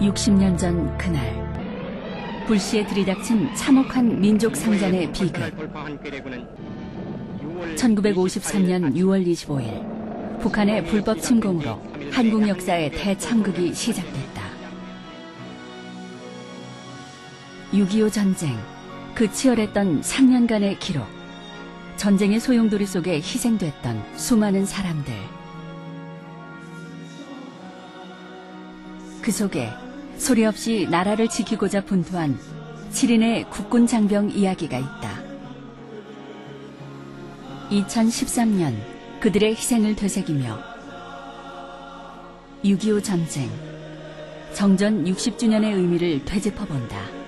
60년 전 그날, 불시에 들이닥친 참혹한 민족 상잔의 비극. 1953년 6월 25일, 북한의 불법 침공으로 한국 역사의 대참극이 시작됐다. 6.25 전쟁, 그 치열했던 3년간의 기록, 전쟁의 소용돌이 속에 희생됐던 수많은 사람들. 그 속에 소리 없이 나라를 지키고자 분투한 7인의 국군 장병 이야기가 있다. 2013년 그들의 희생을 되새기며 6.25 전쟁, 정전 60주년의 의미를 되짚어본다.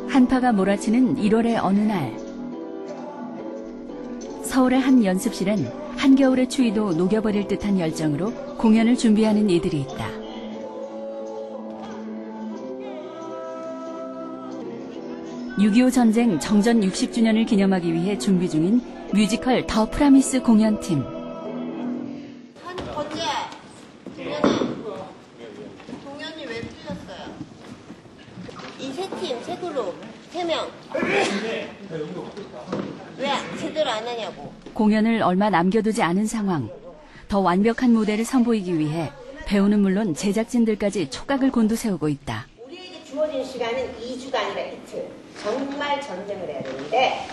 한파가 몰아치는 1월의 어느 날, 서울의 한 연습실엔 한겨울의 추위도 녹여버릴 듯한 열정으로 공연을 준비하는 이들이 있다. (6.25) 전쟁 정전 60주년을 기념하기 위해 준비 중인 뮤지컬 더 프라미스 공연팀. 동현이 왜 풀렸어요? 이 세 팀, 세 그룹, 3명. 왜 제대로 안 하냐고. 공연을 얼마 남겨두지 않은 상황. 더 완벽한 무대를 선보이기 위해 배우는 물론 제작진들까지 촉각을 곤두세우고 있다. 우리에게 주어진 시간은 2주가 아니라 이틀. 정말 전쟁을 해야 되는데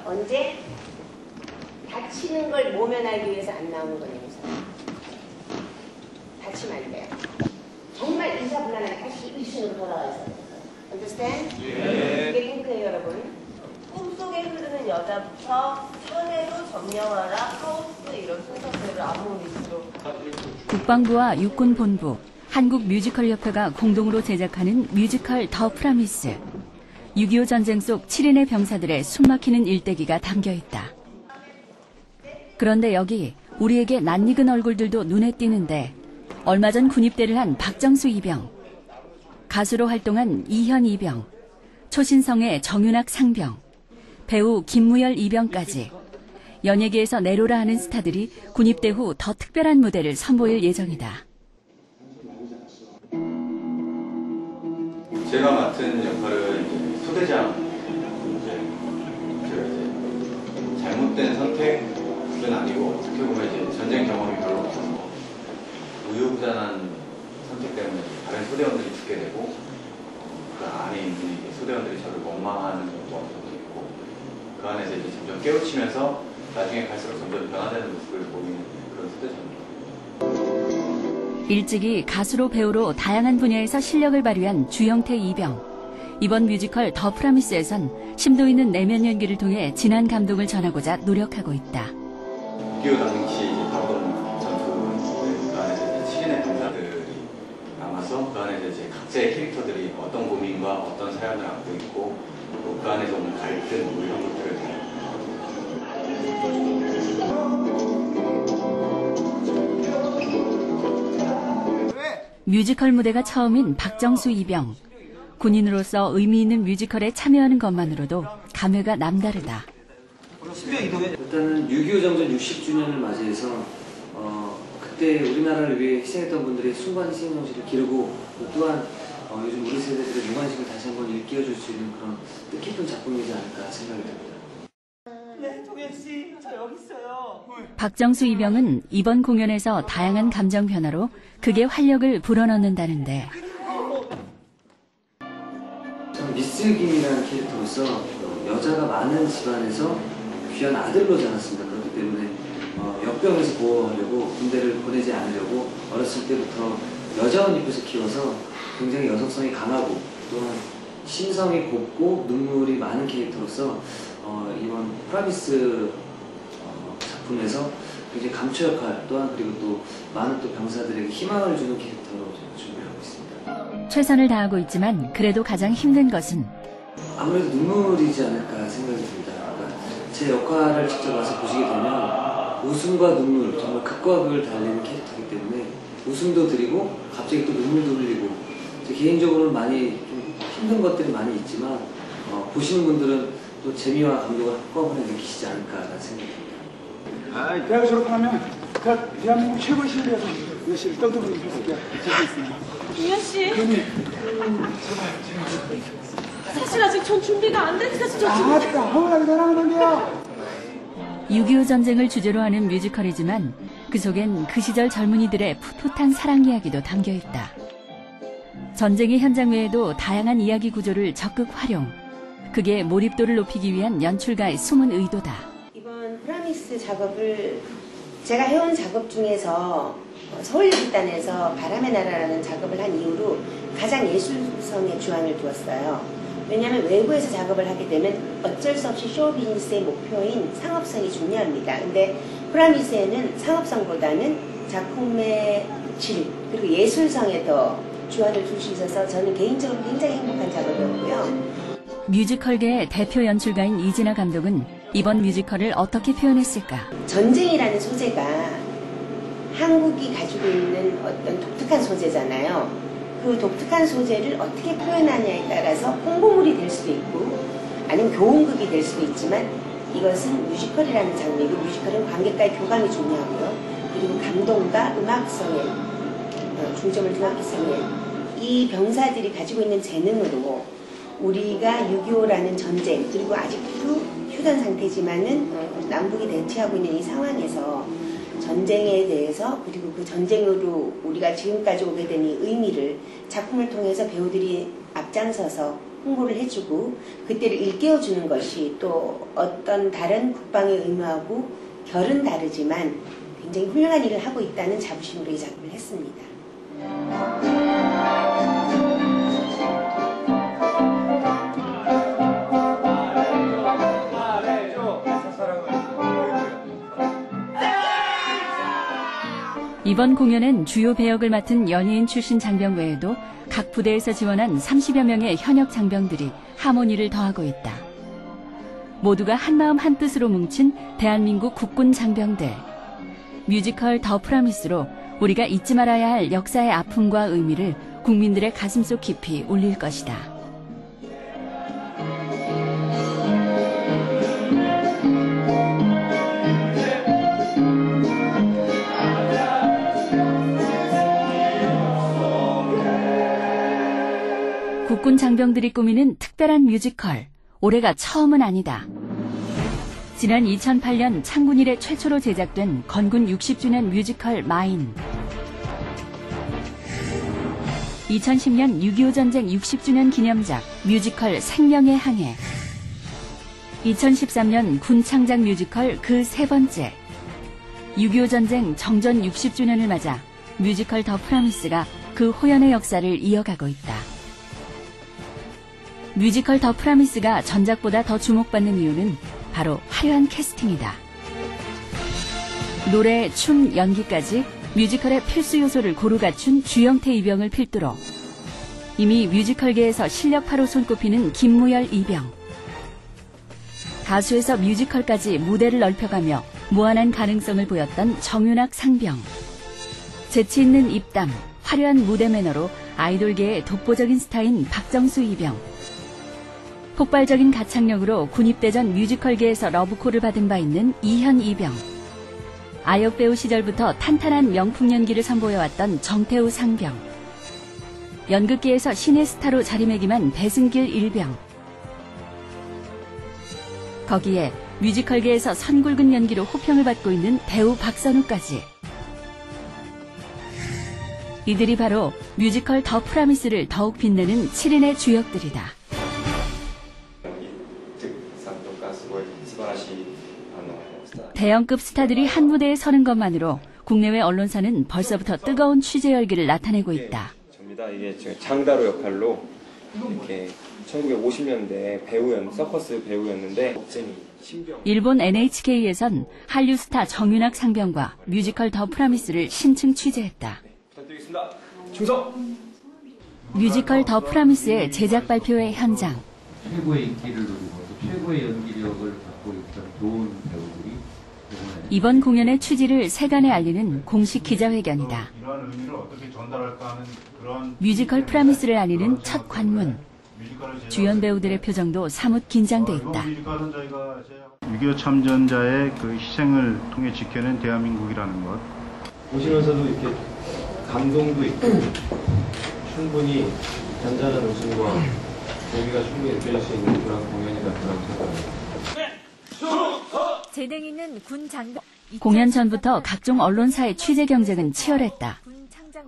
언제? 다치는 걸 모면하기 위해서 안 나오는 거냐면서. 다치면 안 돼요. 정말 인사불란하게 다시 일순으로 돌아가서. Understand? 예. 이게 탱크예요, 여러분. 꿈속에 흐르는 여자부터 선해도 점령하라, 하우스 이런 순서대로 아무리수로. 국방부와 육군본부, 한국뮤지컬협회가 공동으로 제작하는 뮤지컬 더 프라미스. 6.25 전쟁 속 7인의 병사들의 숨막히는 일대기가 담겨있다. 그런데 여기 우리에게 낯익은 얼굴들도 눈에 띄는데 얼마 전 군입대를 한 박정수 이병, 가수로 활동한 이현 이병, 초신성의 정윤학 상병, 배우 김무열 이병까지 연예계에서 내로라 하는 스타들이 군입대 후 더 특별한 무대를 선보일 예정이다. 제가 맡은 역할은 소대장. 제가 잘못된 선택은 아니고 어떻게 보면 이제 전쟁 경험이 별로 없어서 우유부단한 선택 때문에 다른 소대원들이 죽게 되고 그 안에 있는 소대원들이 저를 원망하는 것도 어느 정도 있고 그 안에서 이제 점점 깨우치면서 나중에 갈수록 점점 변화되는 모습을 보이는 그런 소대장입니다. 일찍이 가수로 배우로 다양한 분야에서 실력을 발휘한 주영태 이병. 이번 뮤지컬 더 프라미스에선 심도 있는 내면 연기를 통해 진한 감동을 전하고자 노력하고 있다. 6.25 당시 이제 박원 전투 그 안에서 이제 7인의 병사들이 남아서 그 안에서 이제 각자의 캐릭터들이 어떤 고민과 어떤 사연을 안고 있고 또 그 안에서 오는 갈등 뭐 이런 것들을 뮤지컬 무대가 처음인 박정수 이병. 군인으로서 의미 있는 뮤지컬에 참여하는 것만으로도 감회가 남다르다. 일단은 6.25 정전 60주년을 맞이해서 그때 우리나라를 위해 희생했던 분들의 숭고한 희생 정신을 기르고 또한 요즘 우리 세대들의 융관식을 다시 한번 일깨워줄 수 있는 그런 뜻깊은 작품이지 않을까 생각이 듭니다. 네, 동현씨, 저 여기 있어요. 박정수 이병은 이번 공연에서 다양한 감정 변화로 극의 활력을 불어넣는다는데. 저는 미스 김이라는 캐릭터로서 여자가 많은 집안에서 귀한 아들로 자랐습니다. 그렇기 때문에 역병에서 보호하려고 군대를 보내지 않으려고 어렸을 때부터 여자원 입혀서 키워서 굉장히 여성성이 강하고 또한 심성이 곱고 눈물이 많은 캐릭터로서 이번 프라미스 작품에서 굉장히 감초 역할 또한 그리고 또 많은 또 병사들에게 희망을 주는 캐릭터로 준비하고 있습니다. 최선을 다하고 있지만 그래도 가장 힘든 것은 아무래도 눈물이지 않을까 생각이 듭니다. 그러니까 제 역할을 직접 와서 보시게 되면 웃음과 눈물, 정말 극과 극을 달리는 캐릭터이기 때문에 웃음도 드리고 갑자기 또 눈물도 흘리고 개인적으로는 많이 좀 힘든 것들이 많이 있지만 보시는 분들은 또 재미와 감동을 한꺼번에 느끼시지 않을까라는 생각이 듭니다. 대학 졸업하면 대한민국 최고의 시대에서 열심히 떡떡을 입혀서 있습니다. 이현 씨. 그럼요. 사실 아직 전 준비가 안 됐어서 저 지금. 아따, 허물하게 사랑하는데요. 6.25 전쟁을 주제로 하는 뮤지컬이지만 그 속엔 그 시절 젊은이들의 풋풋한 사랑 이야기도 담겨 있다. 전쟁의 현장 외에도 다양한 이야기 구조를 적극 활용. 그게 몰입도를 높이기 위한 연출가의 숨은 의도다. 이번 프라미스 작업을 제가 해온 작업 중에서 서울예술단에서 바람의 나라라는 작업을 한 이후로 가장 예술성에 주안을 두었어요. 왜냐하면 외부에서 작업을 하게 되면 어쩔 수 없이 쇼 비즈니스의 목표인 상업성이 중요합니다. 근데 프라미스에는 상업성보다는 작품의 질 그리고 예술성에 더 주안을 둘 수 있어서 저는 개인적으로 굉장히 행복한 작업이었고요. 뮤지컬계의 대표 연출가인 이진아 감독은 이번 뮤지컬을 어떻게 표현했을까? 전쟁이라는 소재가 한국이 가지고 있는 어떤 독특한 소재잖아요. 그 독특한 소재를 어떻게 표현하냐에 따라서 홍보물이 될 수도 있고 아니면 교훈극이 될 수도 있지만 이것은 뮤지컬이라는 장르이고 뮤지컬은 관객과의 교감이 중요하고요. 그리고 감동과 음악성에 중점을 두었기 때문에 이 병사들이 가지고 있는 재능으로 우리가 6.25라는 전쟁 그리고 아직도 휴전 상태지만은 남북이 대치하고 있는 이 상황에서 전쟁에 대해서 그리고 그 전쟁으로 우리가 지금까지 오게 된 이 의미를 작품을 통해서 배우들이 앞장서서 홍보를 해주고 그때를 일깨워주는 것이 또 어떤 다른 국방의 의무하고 결은 다르지만 굉장히 훌륭한 일을 하고 있다는 자부심으로 이 작품을 했습니다. 이번 공연엔 주요 배역을 맡은 연예인 출신 장병 외에도 각 부대에서 지원한 30여 명의 현역 장병들이 하모니를 더하고 있다. 모두가 한마음 한뜻으로 뭉친 대한민국 국군 장병들. 뮤지컬 더 프라미스로 우리가 잊지 말아야 할 역사의 아픔과 의미를 국민들의 가슴속 깊이 울릴 것이다. 국군 장병들이 꾸미는 특별한 뮤지컬, 올해가 처음은 아니다. 지난 2008년 창군 이래 최초로 제작된 건군 60주년 뮤지컬 마인. 2010년 6.25 전쟁 60주년 기념작 뮤지컬 생명의 항해. 2013년 군 창작 뮤지컬 그 세 번째. 6.25 전쟁 정전 60주년을 맞아 뮤지컬 더 프라미스가 그 호연의 역사를 이어가고 있다. 뮤지컬 더 프라미스가 전작보다 더 주목받는 이유는 바로 화려한 캐스팅이다. 노래, 춤, 연기까지 뮤지컬의 필수 요소를 고루 갖춘 주영태 이병을 필두로 이미 뮤지컬계에서 실력파로 손꼽히는 김무열 이병, 가수에서 뮤지컬까지 무대를 넓혀가며 무한한 가능성을 보였던 정윤학 상병, 재치 있는 입담, 화려한 무대 매너로 아이돌계의 독보적인 스타인 박정수 이병, 폭발적인 가창력으로 군입대전 뮤지컬계에서 러브콜을 받은 바 있는 이현 이병, 아역배우 시절부터 탄탄한 명품 연기를 선보여왔던 정태우 상병, 연극계에서 신의 스타로 자리매김한 배승길 일병, 거기에 뮤지컬계에서 선굵은 연기로 호평을 받고 있는 배우 박선우까지. 이들이 바로 뮤지컬 더 프라미스를 더욱 빛내는 7인의 주역들이다. 대형급 스타들이 한 무대에 서는 것만으로 국내외 언론사는 벌써부터 뜨거운 취재 열기를 나타내고 있다. 접니다. 이게 장다로 역할로 이렇게 1950년대 서커스 배우였는데 일본 NHK에선 한류 스타 정윤학 상병과 뮤지컬 더 프라미스를 심층 취재했다. 부탁드리겠습니다. 충성! 뮤지컬 더 프라미스의 제작 발표회 현장. 최고의 인기를 누리고 또 최고의 연기력을 갖고 있던 좋은 배우들이 이번에 이번 공연의 취지를 세간에 알리는 공식 기자회견이다. 이러한 의미를 어떻게 전달할까 하는 그런 뮤지컬 프라미스를 알리는 첫 관문. 주연 배우들의 표정도 사뭇 긴장돼 있다. 6.25 참전자의 그 희생을 통해 지켜낸 대한민국이라는 것. 보시면서도 이렇게 감동도 있고 충분히 잔잔한 웃음과 재미가 충분히 느껴질 수 있는 그런 공연이 같다고 생각합니다. 재능 있는 군 장병. 공연 전부터 각종 언론사의 취재 경쟁은 치열했다.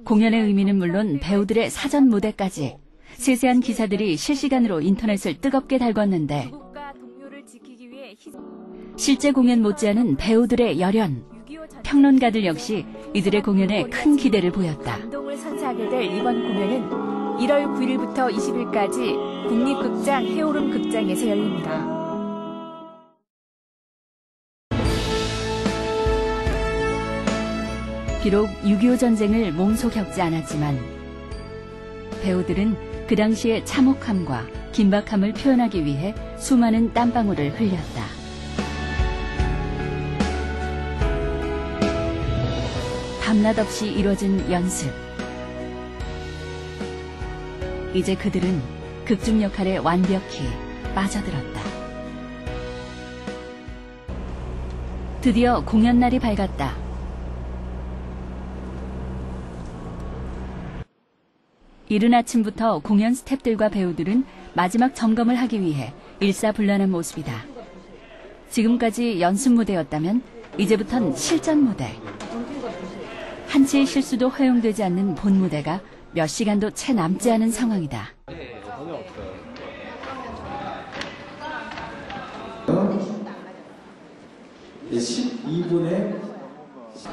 공연의 의미는 물론 배우들의 사전 무대까지 세세한 기사들이 실시간으로 인터넷을 뜨겁게 달궜는데 실제 공연 못지않은 배우들의 열연, 평론가들 역시 이들의 공연에 큰 기대를 보였다. 감동을 선사하게 될 이번 공연은 1월 9일부터 20일까지 국립극장 해오름 극장에서 열립니다. 비록 6.25 전쟁을 몸소 겪지 않았지만 배우들은 그 당시의 참혹함과 긴박함을 표현하기 위해 수많은 땀방울을 흘렸다. 밤낮 없이 이뤄진 연습. 이제 그들은 극중 역할에 완벽히 빠져들었다. 드디어 공연 날이 밝았다. 이른 아침부터 공연 스태프들과 배우들은 마지막 점검을 하기 위해 일사불란한 모습이다. 지금까지 연습 무대였다면 이제부턴 실전 무대. 한치의 실수도 허용되지 않는 본 무대가 몇 시간도 채 남지 않은 상황이다.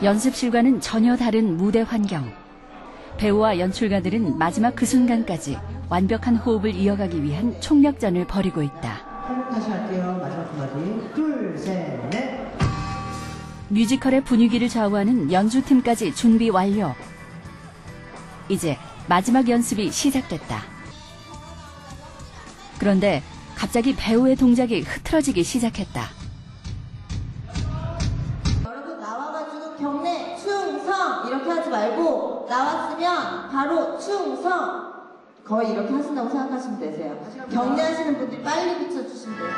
연습실과는 전혀 다른 무대 환경. 배우와 연출가들은 마지막 그 순간까지 완벽한 호흡을 이어가기 위한 총력전을 벌이고 있다. 다시 할게요. 마지막 한마디. 둘, 셋, 넷. 뮤지컬의 분위기를 좌우하는 연주팀까지 준비 완료. 이제 마지막 연습이 시작됐다. 그런데 갑자기 배우의 동작이 흐트러지기 시작했다. 여러분 나와가지고 경례 충성 이렇게 하지 말고 나왔으면 바로 충성 거의 이렇게 하신다고 생각하시면 되세요. 경례하시는 분들이 빨리 비춰주시면 되세요.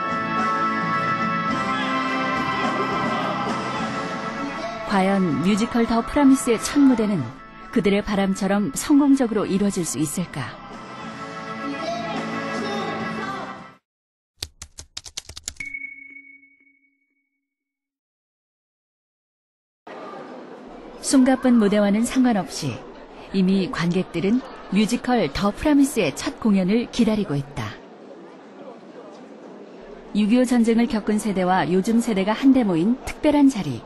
과연 뮤지컬 더 프라미스의 첫 무대는 그들의 바람처럼 성공적으로 이루어질 수 있을까? 숨가쁜 무대와는 상관없이 이미 관객들은 뮤지컬 더 프라미스의 첫 공연을 기다리고 있다. 6.25 전쟁을 겪은 세대와 요즘 세대가 한데 모인 특별한 자리.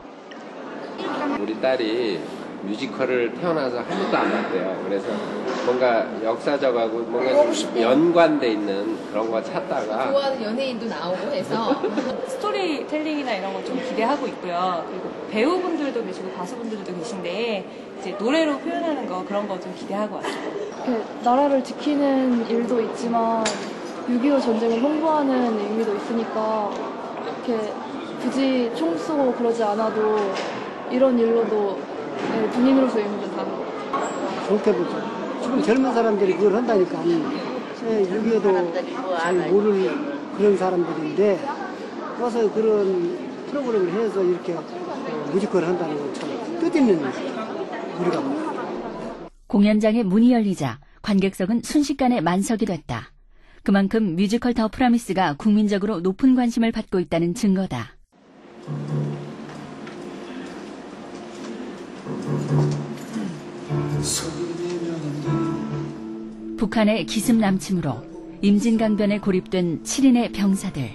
우리 딸이 뮤지컬을 태어나서 한 번도 안 봤대요. 그래서 뭔가 역사적하고 뭔가 좀 연관돼 있는 그런 거 찾다가 좋아하는 연예인도 나오고 해서 스토리텔링이나 이런 거 좀 기대하고 있고요. 그리고 배우분들도 계시고 가수분들도 계신데 이제 노래로 표현하는 거 그런 거 좀 기대하고 왔어요. 이렇게 나라를 지키는 일도 있지만 6.25 전쟁을 홍보하는 의미도 있으니까 이렇게 굳이 총 쏘고 그러지 않아도 이런 일로도 군인으로서 의미를 다는 것 같아요. 좋게 보죠. 지금 젊은 사람들이 그걸 한다니까 6.25도 잘 모르는 그런 사람들인데 와서 그런 프로그램을 해서 이렇게 뮤지컬을 한다는 건 참 뜻있는 우리가 공연장의 문이 열리자 관객석은 순식간에 만석이 됐다. 그만큼 뮤지컬 더 프라미스가 국민적으로 높은 관심을 받고 있다는 증거다. 북한의 기습 남침으로 임진강변에 고립된 7인의 병사들.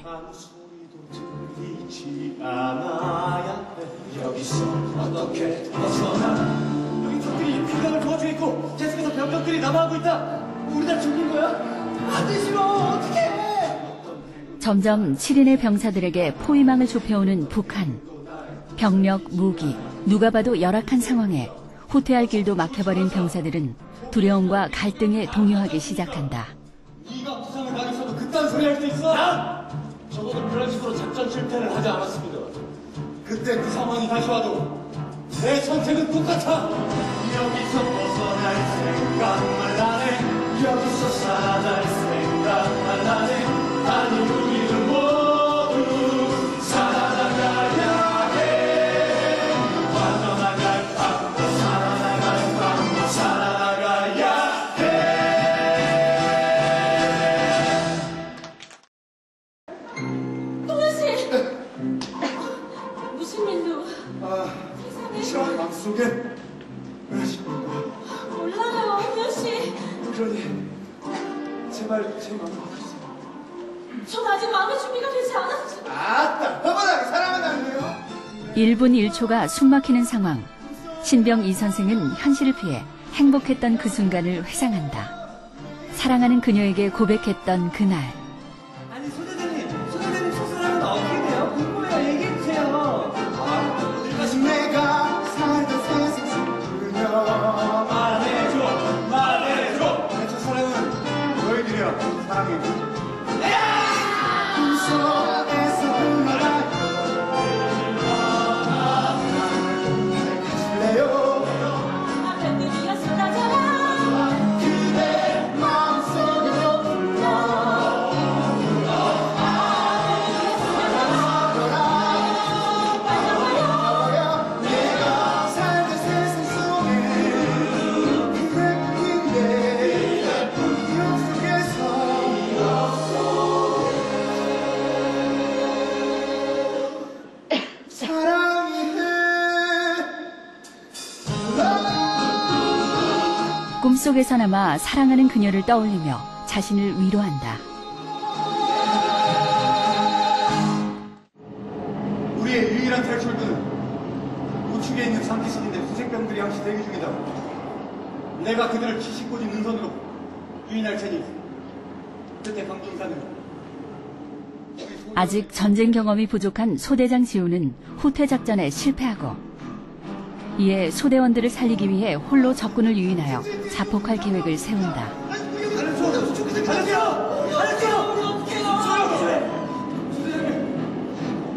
여기서 어떻게 벗어나? 여기 적들이 비강을 도와주고 있고 계속해서 병력들이 남아하고 있다. 우리 다 죽는 거야? 안 돼 싫어. 어떡해? 점점 7인의 병사들에게 포위망을 좁혀오는 북한. 병력, 무기, 누가 봐도 열악한 상황에 후퇴할 길도 막혀버린 병사들은 두려움과 갈등에 동요하기 시작한다. 네가 부상을 당했어도 그딴 소리 할 수 있어? 적어도 그런 식으로 작전 실패를 하지 않았습니다. 그때 그 상황이 다시 와도 내 선택은 똑같아. 여기서 벗어날 생각만 나네. 여기서 살아갈 생각만 나네. 아니 우리는 모두 살아나가야 해. 빠져나갈 방법 살아나갈 방법 살아나가야 해. 동현씨! 무슨 일로? 시원한 맘속에 왜 싶은 거야? 몰라요, 동현씨. 그러니 제발 제 마음을 받아주세요. 전 아직 마음의 준비가 되지 않았죠. 아따, 너보다 사랑한다는 거요? 1분 1초가 숨막히는 상황. 신병 이 선생은 현실을 피해 행복했던 그 순간을 회상한다. 사랑하는 그녀에게 고백했던 그날. 아니 소대장님 속사람은 어떻게 돼요? 궁금해요. 얘기해주세요. 어딜 가신 내가 살던 세상 그녀 말해줘. 내 첫사랑은 너희들이야. 사랑해. 꿈속에서 그녀라 가실래요? 나 밴드이었었다잖아. 그대 마음속으로 불러 내가 살던 세상 속에 그대 기억 속에서 꿈속에서나마 사랑하는 그녀를 떠올리며 자신을 위로한다. 우리의 유일한 탈출구는 우측에 있는 장기실인데 후색병들이 항시 대기 중이다. 내가 그들을 기식꽂이 능선으로 유인할 테니 그때 강동사는 아직 전쟁 경험이 부족한 소대장 지우는 후퇴 작전에 실패하고 이에 소대원들을 살리기 위해 홀로 적군을 유인하여 자폭할 계획을 세운다.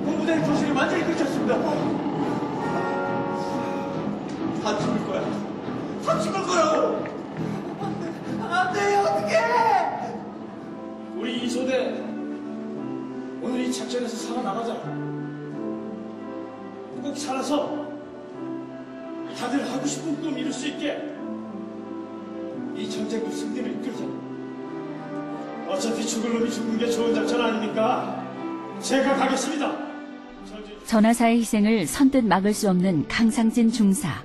본부대 교실이 완전히 끊겼습니다. 다 죽을 거야. 다 죽을 거라고. 안 돼, 어떡해. 우리 이소대 오늘 이 작전에서 살아나가자. 꼭 살아서 다들 하고 싶은 꿈 이룰 수 있게 이 전쟁도 승리를 이끌자. 어차피 죽을 놈이 죽는 게 좋은 작전 아닙니까? 제가 가겠습니다. 전하사의 희생을 선뜻 막을 수 없는 강상진 중사.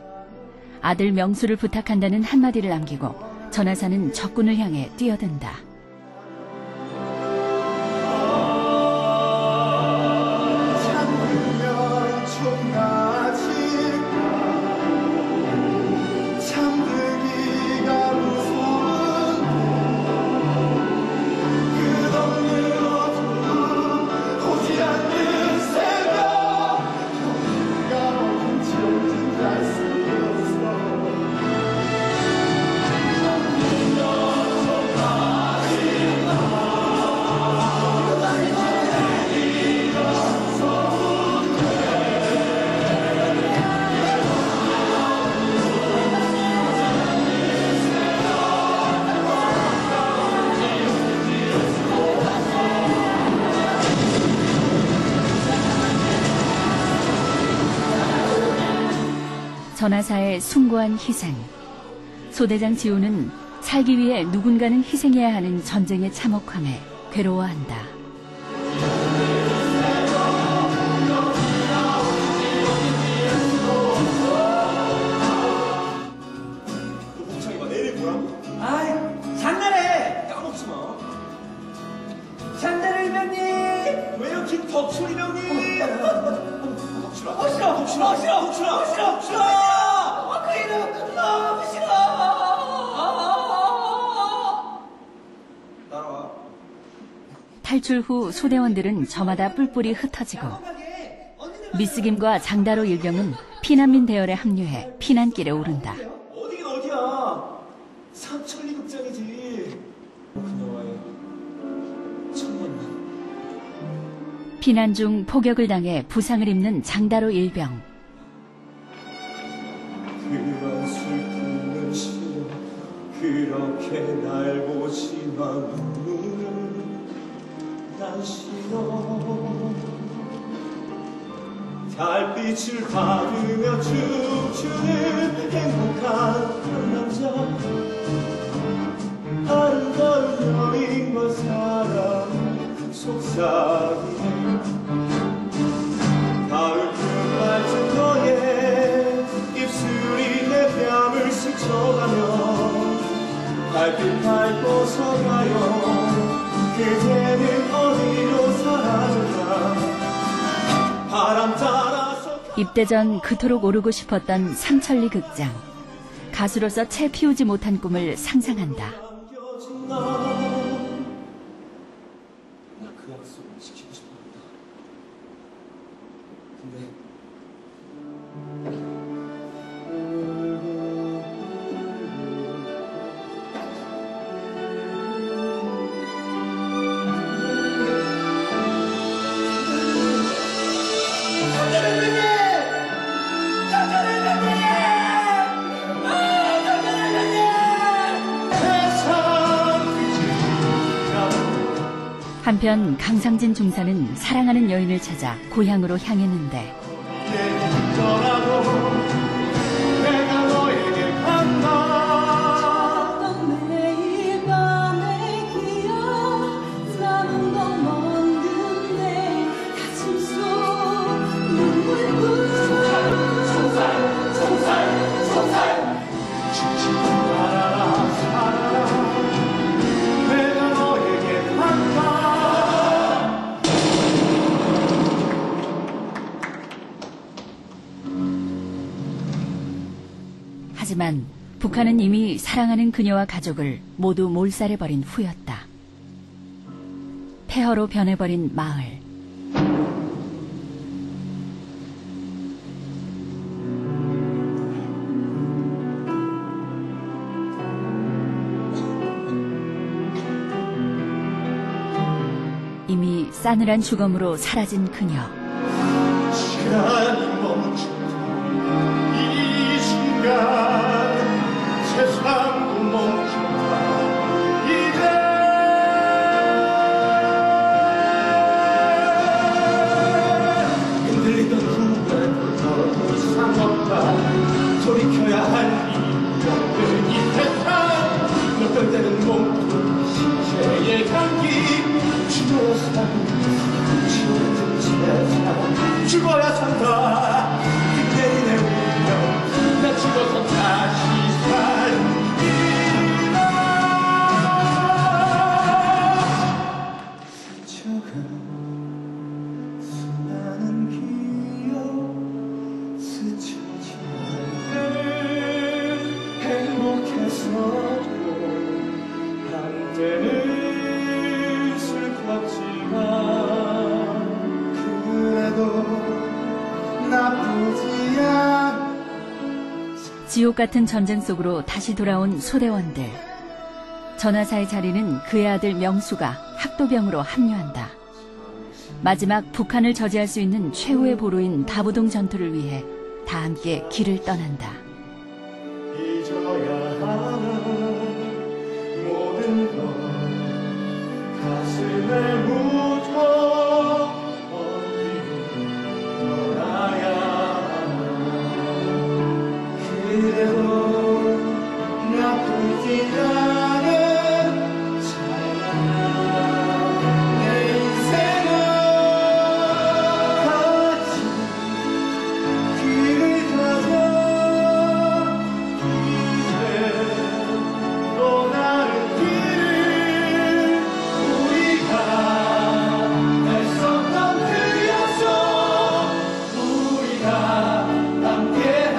아들 명수를 부탁한다는 한마디를 남기고 전하사는 적군을 향해 뛰어든다. 잠들면 총나질까 잠들기가 무서운데 끝없는 어둠 오지 않는 새벽 경기가 언제 온지 알 수 없어 잠들면 총나질까 전하사의 숭고한 희생. 소대장 지우는 살기 위해 누군가는 희생해야 하는 전쟁의 참혹함에 괴로워한다. 목청이 봐, 내일 뭐라고? 아이, 장난해! 까먹지 마. 장난해, 일병님! 왜요, 김덕출 일병님? 덕출아! 그 이름 너무 싫어! 따라와. 탈출 후 소대원들은 저마다 뿔뿔이 흩어지고 미스김과 장다로 일병은 피난민 대열에 합류해 피난길에 오른다. 어디긴 어디야? 삼천리 극장이지. 그녀와의 첫 만남. 피난 중 포격을 당해 부상을 입는 장다로 일병. 그런 슬픔은 싫어 그렇게 날 보지만 눈물은 난 싫어 달빛을 받으며 춤추는 행복한 한 남자 아름다운 여인과 사랑 속삭이네 가을 봄같은 너의 입술이 내 뺨을 스쳐가며 달빛 밟고서 가요 그대는 어디로 사라졌나 바람 따라서 입대 전 그토록 오르고 싶었던 삼천리 극장. 가수로서 채 피우지 못한 꿈을 상상한다. 나 그 약속을 지키고 싶었다 근데 한편 강상진 중사는 사랑하는 여인을 찾아 고향으로 향했는데 내가 너에게 간다 매일 밤의 기억 나는 너 먼 내 가슴 속 눈물 총살 지지 말아라 살아라 내가 너에게 간다 하지만 북한은 이미 사랑하는 그녀와 가족을 모두 몰살해버린 후였다. 폐허로 변해버린 마을. 이미 싸늘한 죽음으로 사라진 그녀. 시간이 멈춘 이 순간 세상도 멈춘다 이제 흔들리던 후회도 더 이상 없다 돌이켜야 할 이유 없는 이 세상 어떨 때는 몸도 신체의 감기 죽어야 산다 죽어야 산다 그때는 내 운명 나 죽어서 다시 살리라 스쳐간 수많은 기억 스쳐진 늘 행복했어도 한때는 슬펐지만 나쁘지 않아. 지옥 같은 전쟁 속으로 다시 돌아온 소대원들. 전하사의 자리는 그의 아들 명수가 학도병으로 합류한다. 마지막 북한을 저지할 수 있는 최후의 보루인 다부동 전투를 위해 다 함께 길을 떠난다. 잊어야 하는 모든 것 가슴에 묻어 그래도 나쁘지 않은 찬란한 내 인생은 같이 길을 가자 이제 떠나는 길을 우리가 했었던 그 약속 우리가 함께한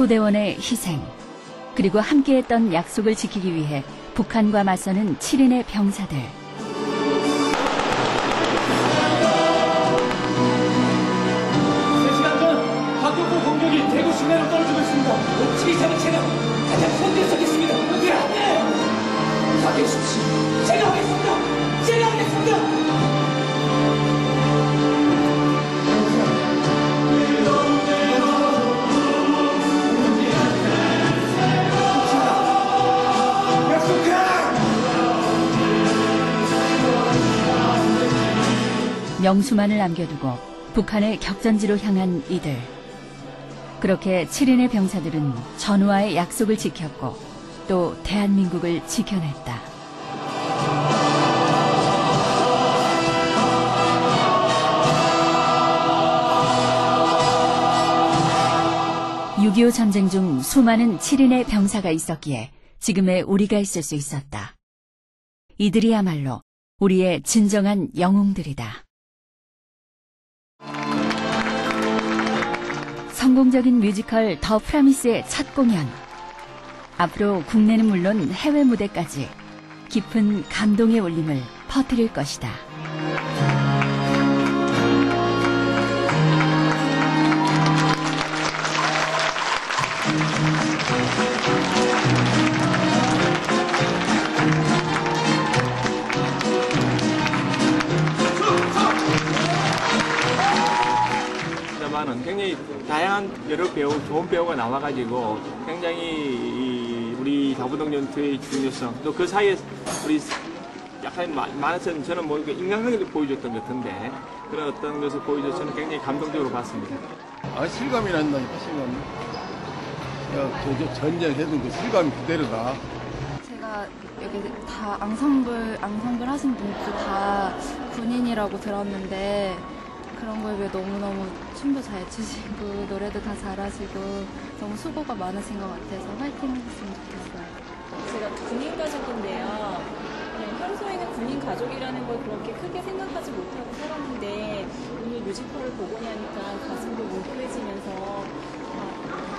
소대원의 희생, 그리고 함께했던 약속을 지키기 위해 북한과 맞서는 7인의 병사들. 3시간 전 박격포 공격이 대구 시내로 떨어지고 있습니다. 옥치 이상은 제가 가장 손대에 서겠습니다. 네, 네. 맡겨주십시오. 제가 하겠습니다. 제가 하겠습니다. 명수만을 남겨두고 북한의 격전지로 향한 이들. 그렇게 7인의 병사들은 전우와의 약속을 지켰고 또 대한민국을 지켜냈다. 6.25 전쟁 중 수많은 7인의 병사가 있었기에 지금의 우리가 있을 수 있었다. 이들이야말로 우리의 진정한 영웅들이다. 성공적인 뮤지컬 더 프라미스의 첫 공연. 앞으로 국내는 물론 해외 무대까지 깊은 감동의 울림을 퍼뜨릴 것이다. 굉장히 다양한 여러 배우, 좋은 배우가 나와가지고 굉장히 우리 다부동 전투의 중요성, 또 그 사이에 우리 약간 많은 저는 뭐 인간관계도 보여줬던 것 같은데 그런 어떤 것을 보여줘서 저는 굉장히 감동적으로 봤습니다. 실감이 난다니까, 실감이. 저 전쟁했던 그 실감이 그대로다. 제가 여기 다 앙상블 하신 분들 다 군인이라고 들었는데 그런 거에 비해 너무너무 춤도 잘 추시고 노래도 다 잘하시고 너무 수고가 많으신 것 같아서 화이팅 하셨으면 좋겠어요. 제가 군인 가족인데요. 평소에는 군인 가족이라는 걸 그렇게 크게 생각하지 못하고 살았는데 오늘 뮤지컬을 보고 나니까 가슴도 뭉클해지면서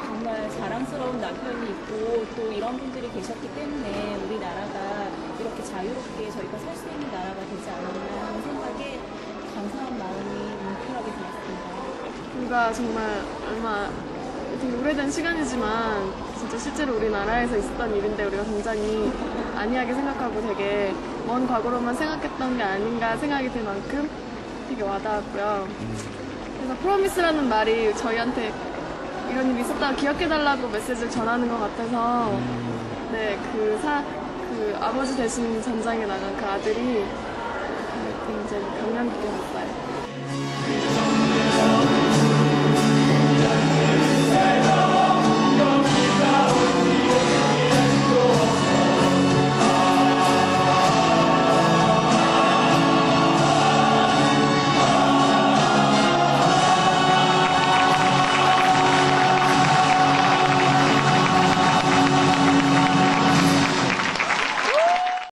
정말 자랑스러운 남편이 있고 또 이런 분들이 계셨기 때문에 우리나라가 이렇게 자유롭게 저희가 살 수 있는 나라가 되지 않았나 하는 생각에 감사한 마음이 뭉클하게 되었습니다. 불과 정말 얼마 되게 오래된 시간이지만 진짜 실제로 우리나라에서 있었던 일인데 우리가 굉장히 안이하게 생각하고 되게 먼 과거로만 생각했던 게 아닌가 생각이 들 만큼 되게 와닿았고요. 그래서 프로미스라는 말이 저희한테 이런 일이 있었다고 기억해달라고 메시지를 전하는 것 같아서 네, 그 아버지 대신 전장에 나간 그 아들이 굉장히 감명 깊게 봤어요.